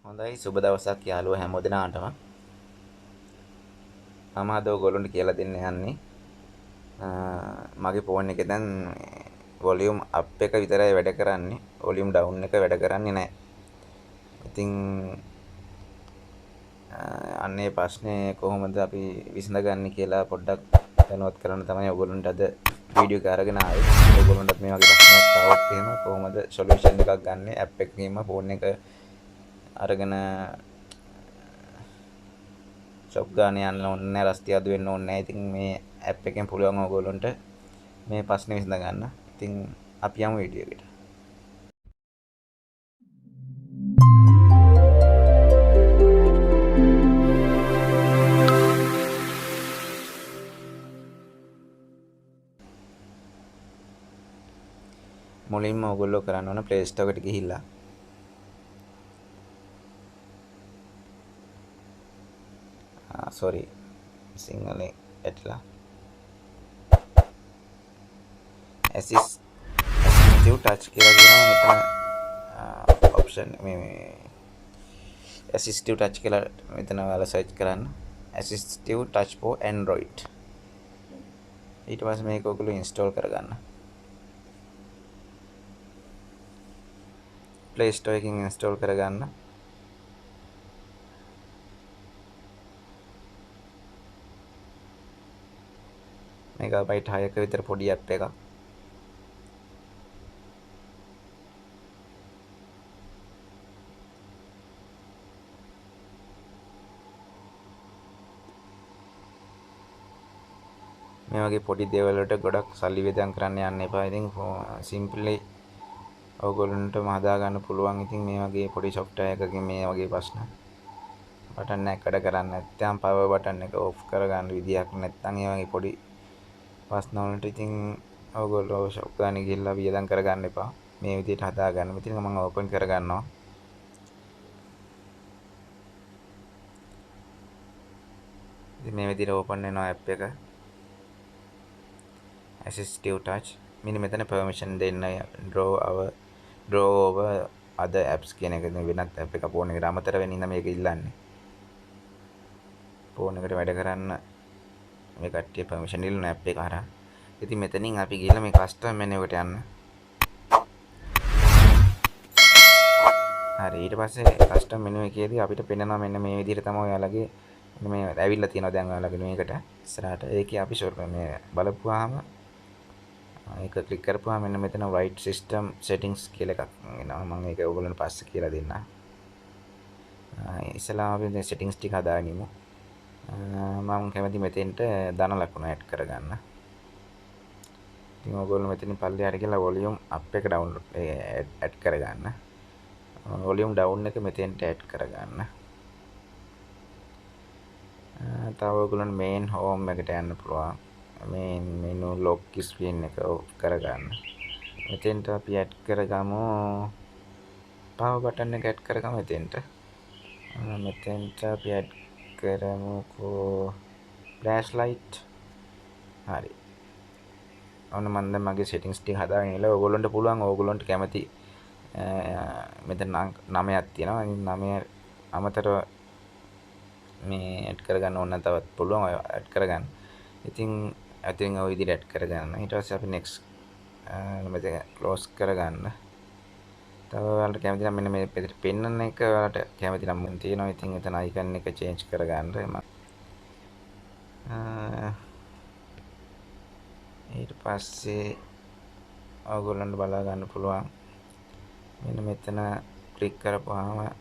හොඳයි සුබ දවසක් යාළුවෝ හැම දිනාටම. මම අද ඔයගොල්ලන්ට කියලා දෙන්න යන්නේ මගේ ෆෝන් එකේ දැන් වොලියුම් අප් එක විතරයි වැඩ කරන්නේ. වොලියුම් ඩවුන් එක වැඩ කරන්නේ නැහැ. ඉතින් අන්නේ ප්‍රශ්නේ කොහොමද අපි විසඳගන්නේ කියලා පොඩ්ඩක් දැනුවත් කරන්න තමයි ඔයගොල්ලන්ට අද වීඩියෝ එක අරගෙන ආවේ. ඔයගොල්ලන්ටත් මේ වගේ ප්‍රශ්නයක් ආවොත් එහෙම කොහොමද සොලියුෂන් එකක් ගන්න ඇප් එකකින්ම ෆෝන් එක අරගෙන ෂොප් ගානේ යන්න ඕනේ නැහැ, රස්තිය අඩු වෙන්න ඕනේ නැහැ. ඉතින් මේ ඇප් එකෙන් පුළුවන් ඔයගොල්ලන්ට මේ ප්‍රශ්නේ විසඳ ගන්න. ඉතින් අපි යමු වීඩියෝ එකට. මුලින්ම ඔයගොල්ලෝ කරන්න ඕන Play Store එකට ගිහිල්ලා සිංහලෙන් ඇట్లా Assistive touch කියලා කියනවා. මෙතන ඔප්ෂන් මේ Assistive touch කියලා මෙතන ඔයාලා සර්ච් කරන්න. Assistive touch for Android. ඊට පස්සේ මේක ඔයගොල්ලෝ ඉන්ස්ටෝල් කරගන්න. Play Store එකකින් ඉන්ස්ටෝල් කරගන්න. මෙගාබයිට් 6ක විතර පොඩි ඇප් එකක්. මේ වගේ පොඩි දේවල් වලට ගොඩක් සල්ලි වේදම් කරන්න යන්න එපා. ඉතින් සිම්පලි ඔයගොල්ලන්ට හදා ගන්න පුළුවන්. ඉතින් මේ වගේ පොඩි software එකකින් මේ වගේ ප්‍රශ්න බටන් එක වැඩ කරන්නේ නැත්නම් power button එක off කරගන්න විදියක් නැත්නම් මේ වගේ පොඩි ප්‍රශ්න වලට ඉතින් ඔයගොල්ලෝ shop ගානේ ගිහිල්ලා වියදම් කරගන්න එපා. මේ විදිහට හදා ගන්න. ඉතින් මම open කරගන්නවා. ඉතින් මේ විදිහට open වෙනවා app එක. Assistive touch. මෙන්න මෙතන permission දෙන්න draw over other apps කියන එක වෙනත් app එක ෆෝන් එකට අමතර වෙන්න ඉන්න මේක ඉල්ලන්නේ. ෆෝන් එකට වැඩ කරන්න මේ කට්ටිය permission ඉල්ලන app එක හරහා. ඉතින් මෙතනින් අපි ගිහලා මේ custom menu එකට යන්න. හරි ඊට පස්සේ custom menu එකේදී අපිට පෙනෙනවා මෙන්න මේ විදිහට තමයි ඔයාලගේ මේ ඇවිල්ලා තියෙනවා දැන් ඔයාලගේ මේකට ඉස්සරහට. ඒකේ අපි මේ බලපුවාම ඒක ක්ලික් කරපුවාම මෙන්න මෙතන white system settings කියලා එකක් එනවා. මම ඒක ඔයගොල්ලන්ට පස්සේ කියලා දෙන්නම්. ඉස්සෙල්ලාම අපි මේ settings ටික හදාගනිමු. මම කැමති මෙතෙන්ට ධන ලකුණ ඇඩ් කරගන්න. ඉතින් ඔයගොල්ලෝ මෙතනින් පල්ලෙහාට ගිහලා volume up එක download ඇඩ් කරගන්න. volume down එක මෙතෙන්ට ඇඩ් කරගන්න. තව ඔයගොල්ලන්ට main home එකට යන්න පුළුවන්. main menu lock screen එක off කරගන්න. මෙතෙන්ට අපි ඇඩ් කරගමු power button එක ඇඩ් කරගමු මෙතෙන්ට. මෙතෙන්ට අපි ඇඩ් කරමුකෝ flashlight. හරි. ඔන්න මම දැන් මගේ settings ටික හදාගෙන ඉල ඔයගොල්ලන්ට පුළුවන් ඔයගොල්ලන්ට කැමති මෙතන 9ක් තියෙනවා. 9 අමතරව මේ ඇඩ් කරගන්න ඕන තවත් පුළුවන් ඇඩ් කරගන්න. ඉතින් අතින් ඔය විදිහට ඇඩ් කරගන්න. ඊට පස්සේ අපි next මෙතන close කරගන්න. තව ඔයාලට කැමති නම් මෙන්න මේ පිටට පෙන්නන එක ඔයාලට කැමති නම් තියෙනවා. ඉතින් එතන icon එක change කරගන්න. ඊට පස්සේ ඔයගොල්ලන්ට බලා ගන්න පුළුවන්. මෙන්න මෙතන ක්ලික් කරපුවාම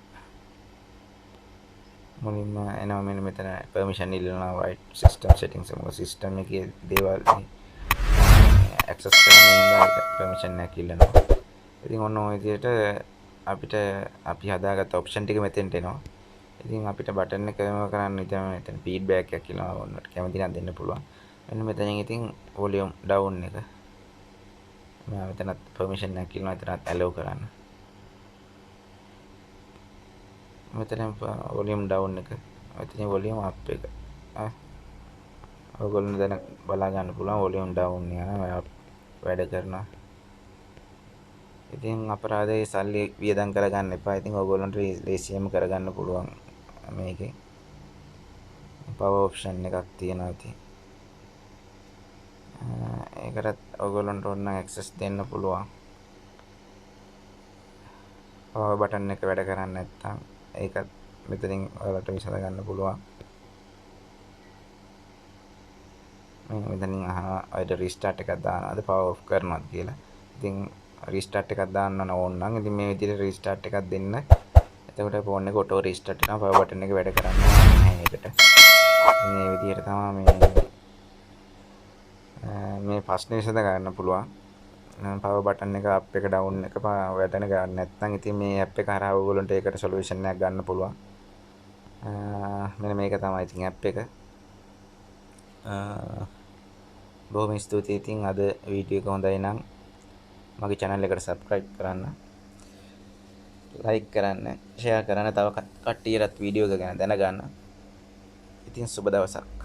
මුලින්ම එනවා මෙන්න මෙතන permission ඉල්ලනවා right system settings එක. system එකේ දේවල් access කරන්න ඉඳලා permission එකක් ඉල්ලනවා. ඉතින් ඔන්න ඔය විදිහට අපිට අපි හදාගත්ත option ටික මෙතෙන්ට එනවා. ඉතින් අපිට බටන් එක වෙනම කරන්න ඉතින් මෙතන feedback එකක් කියලා ඔන්නට කැමති නම් දෙන්න පුළුවන්. මෙන්න මෙතනින් ඉතින් volume down එක මම මෙතනත් permission එකක් ඉල්ලනවා. එතනත් allow කරන්න. මෙතන volume down එක මෙතන volume up එක ඔයගොල්ලෝ දැන් බලා ගන්න පුළුවන් volume down යනවා වැඩ කරනවා. ඉතින් අපරාධයේ සල්ලි වියදම් කරගන්න එපා. ඉතින් ඔයගොල්ලන්ට ලේසියෙන්ම කරගන්න පුළුවන් මේකේ. පවර් ඔප්ෂන් එකක් තියෙනවා ඉතින්. ඒකටත් ඔයගොල්ලන්ට ඕන ඇක්සස් දෙන්න පුළුවන්. පවර් බටන් එක වැඩ කරන්නේ නැත්නම් ඒකත් මෙතනින් ඔයාලට විසඳ ගන්න පුළුවන්. මෙතනින් අහනවා ඔයාලට රීස්ටාර්ට් එකක් දානවාද පවර් ඔෆ් කරනවාද කියලා. ඉතින් රීස්ටාර්ට් එකක් දාන්න ඕන නම් ඉතින් මේ විදිහට රීස්ටාර්ට් එකක් දෙන්න. එතකොට ෆෝන් එක ඔටෝ රීස්ටාර්ට් වෙනවා. පවර් බටන් එක වැඩ කරන්නේ නැහැ ඒකට. මේ විදිහට තමයි මේ ප්‍රශ්නේ විසඳ ගන්න පුළුවන්. පවර් බටන් එක අප් එක ඩවුන් එක වැඩන ගන්න නැත්නම් ඉතින් මේ ඇප් එක හරහා ඔයගොල්ලන්ට ඒකට සොලියුෂන් එකක් ගන්න පුළුවන්. මෙන්න මේක තමයි ඉතින් ඇප් එක. බොහොම ස්තුතියි. ඉතින් අද වීඩියෝ එක හොඳයි නම් මගේ channel එකට subscribe කරන්න, like කරන්න, share කරන්න, තව කට්ටියටත් වීඩියෝ එක ගැන දැනගන්න. ඉතින් සුබ දවසක්.